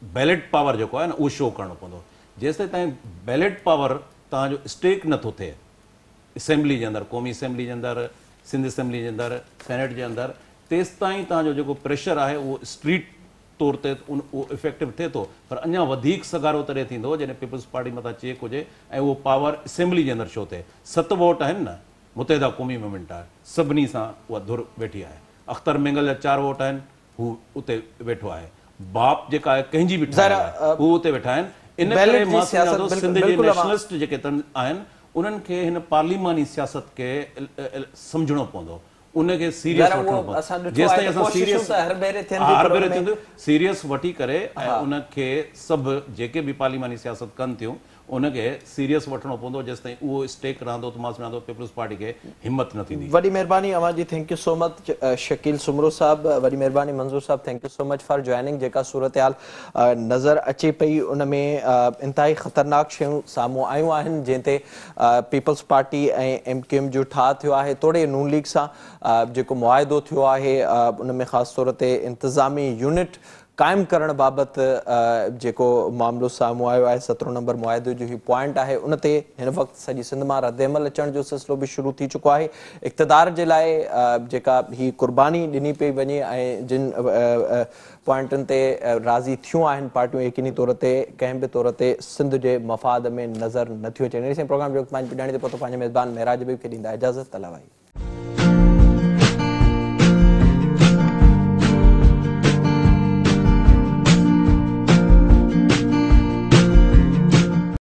बैलेट पावर जेको आहे न उहो शो करणो पवंदो। जेसिताईं ताईं बैलेट पावर तव्हांजो स्टेक नथो थिए असेंबली जे अंदरि, क़ौमी असेंबली जे अंदरि, सिंध असेंबली जे अंदरि, सेनेट जे अंदरि, तेसिताईं तव्हांजो जेको प्रेशर आहे उहो स्ट्रीट तौर ते उहो इफेक्टिव थिए थो। पर अञा वधीक सघारो तॾहिं थींदो जॾहिं पीपल्स पार्टी मथां चेक हुजे ऐं उहो पावर असेंबली जे अंदरि शो थिए। 7 वोट आहिनि न, मुतहिदा क़ौमी मूवमेंट आहे, सभिनी सां उहा धुर वेठी आहे। अख्तर मेंगल जा 4 वोट आहिनि, हू उते वेठो आहे। बाप जेका आहे कंहिंजी बि हू उते वेठा आहिनि। इन करे मां सम्झां थो सिंध जे नेशनलिस्ट जेके आहिनि उन्हनि खे हिन पार्लिमानी सियासत खे सम्झणो पवंदो, उनखे सीरियस वठणो पवंदो। जेसिताईं असां सीरियस वठी करे ऐं उनखे सभु जेके बि पार्लिमानी सियासत कनि थियूं उनखे सीरियस वठणो पवंदो। जेसिताईं उहो स्टेक रहंदो त मां सम्झां थो पीपल्स पार्टी खे हिमत न थींदी। वॾी महिरबानी अवां जी, thank you so much Shakeel Soomro साहब, वॾी महिरबानी मंज़ूर साहब, thank you so much for joining. जेका सूरत हाल नज़र अचे पई उन में इंतहाई ख़तरनाक शयूं साम्हूं आयूं आहिनि जंहिं ते पीपल्स पार्टी ऐं MKM जो ठाह थियो आहे तोड़े नून लीग सां जेको मुआहिदो थियो आहे उन में ख़ासि तौर ते इंतिज़ामी यूनिट क़ाइमु करण बाबति जेको मामिलो साम्हूं आयो आहे 17 नंबर मुआहिदे जो ही पॉइंट आहे उन ते हिन वक़्तु सॼी सिंध मां रद्दअमल अचण जो सिलसिलो बि शुरू थी चुको आहे। इक़्तिदार जे लाइ जेका ही क़ुर्बानी ॾिनी पई वञे ऐं जिन पॉइंटनि ते राज़ी थियूं आहिनि पार्टियूं यकीनी तौर ते कंहिं बि तौर ते सिंध जे मफ़ाद में नज़र नथियूं अचनि। प्रोग्राम जो पंहिंजी ॼाणी ते पहुतो पंहिंजे मेज़बान महराज बि खे ॾींदा इजाज़त। तलावाई।